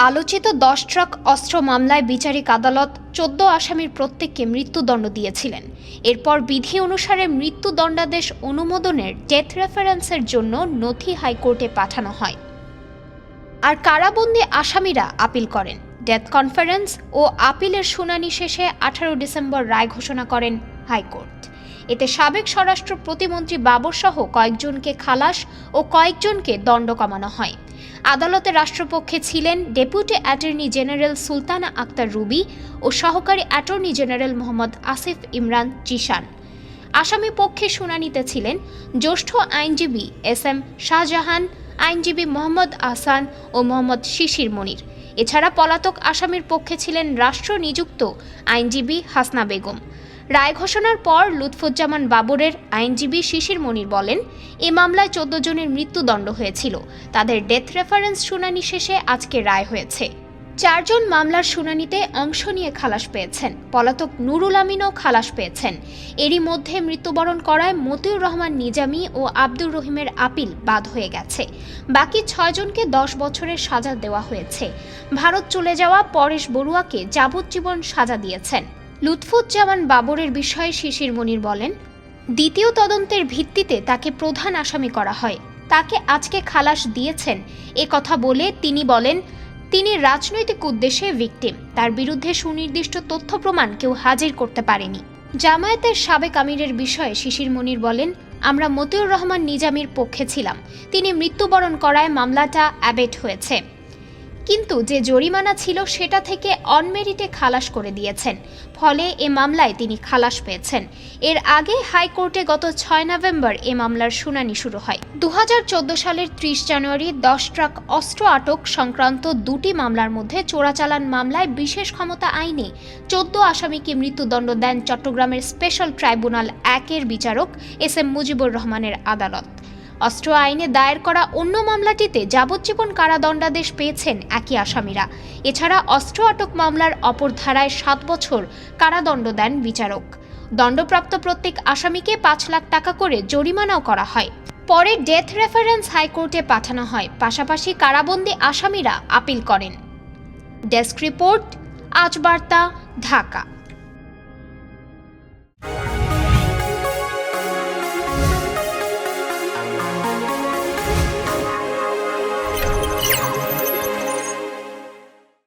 আলোচিত 10 ট্রাক অস্ত্র মামলায় বিচারিক আদালত 14 আসামির প্রত্যেককে মৃত্যুদণ্ড দিয়েছিলেন। এরপর বিধি অনুসারে মৃত্যুদণ্ডাদেশ অনুমোদনের ডেথ রেফারেন্সের জন্য নথি হাইকোর্টে পাঠানো হয়। আর কারাবন্দী আসামিরা আপিল করেন। ডেথ কনফারেন্স ও আপিলের শুনানি শেষে 18 ডিসেম্বর রায় ঘোষণা করেন হাইকোর্ট। এতে সাবেক স্বরাষ্ট্র প্রতিমন্ত্রী বাবর সহ কয়েকজনকে খালাস ও কয়েকজনকে দণ্ড কমানো হয়। আদালতে রাষ্ট্রপক্ষে ছিলেন deputy attorney general Sultana Akhtar Ruby ও সহকারী অ্যাটর্নি জেনারেল মোহাম্মদ আসিফ ইমরান জিশান। আসামি পক্ষে শুনানিতে ছিলেন জ্যেষ্ঠ আইনজীবী এস.এম. শাহজাহান, আইনজীবী মোহাম্মদ আহসান ও মোহাম্মদ শিশির মনির। এছাড়া পলাতক আসামির পক্ষে ছিলেন রাষ্ট্র নিযুক্ত আইনজীবী হাসনা বেগম। রায় ঘোষণার পর লুৎফুজ্জামান বাবরের আইনজীবী শিশির মনির বলেন, এ মামলায় 14 জনের মৃত্যুদণ্ড হয়েছিল। তাদের ডেথ রেফারেন্স শুনানি শেষে আজকে রায় হয়েছে। 4 জন মামলার শুনানিতে অংশ নিয়ে খালাস পেয়েছেন। পলাতক নুরুল আমিনও খালাস পেয়েছেন। এরই মধ্যে মৃত্যুবরণ করায় মতিউর রহমান নিজামী ও আব্দুর রহিমের আপিল বাদ হয়ে গেছে। বাকি 6 জনকে 10 বছরের সাজা দেওয়া হয়েছে। ভারত চলে যাওয়া পরেশ বড়ুয়াকে যাবজ্জীবন সাজা দিয়েছেন। লুৎফুজ্জামান বাবরের বিষয়ে শিশির মনির বলেন, দ্বিতীয় তদন্তের ভিত্তিতে তাকে প্রধান আসামি করা হয়। তাকে আজকে খালাস দিয়েছেন এ কথা বলে তিনি বলেন, তিনি রাজনৈতিক উদ্দেশ্যে ভিকটিম। তার বিরুদ্ধে সুনির্দিষ্ট তথ্য প্রমাণ কেউ হাজির করতে পারেনি। জামায়াতের সাবেক আমিরের বিষয়ে শিশির মনির বলেন, আমরা মতিউর রহমান নিজামীর পক্ষে ছিলাম। তিনি মৃত্যুবরণ করায় মামলাটা অ্যাবেট হয়েছে, কিন্তু যে জরিমানা ছিল সেটা থেকে অনমেরিটে খালাস করে দিয়েছেন। ফলে এ মামলায় তিনি খালাস পেয়েছেন। এর আগে হাইকোর্টে গত 6 নভেম্বর এ মামলার শুনানি শুরু হয়। 2014 সালের 30 জানুয়ারি 10 ট্রাক অস্ত্র আটক সংক্রান্ত 2টি মামলার মধ্যে চোরাচালান মামলায় বিশেষ ক্ষমতা আইনে 14 আসামিকে মৃত্যুদণ্ড দেন চট্টগ্রামের স্পেশাল ট্রাইব্যুনাল 1-এর বিচারক এস.এম. মুজিবুর রহমানের আদালত। অস্ত্র আইনে দায়ের করা অন্য মামলাটিতে যাবজ্জীবন কারাদণ্ডাদেশ পেয়েছেন একই আসামিরা। এছাড়া অস্ত্র আটক মামলার অপর ধারায় 7 বছর কারাদণ্ড দেন বিচারক। দণ্ডপ্রাপ্ত প্রত্যেক আসামিকে 5 লাখ টাকা করে জরিমানাও করা হয়। পরে ডেথ রেফারেন্স হাইকোর্টে পাঠানো হয়। পাশাপাশি কারাবন্দী আসামিরা আপিল করেন। ডেস্ক রিপোর্ট, আজ বার্তা, ঢাকা।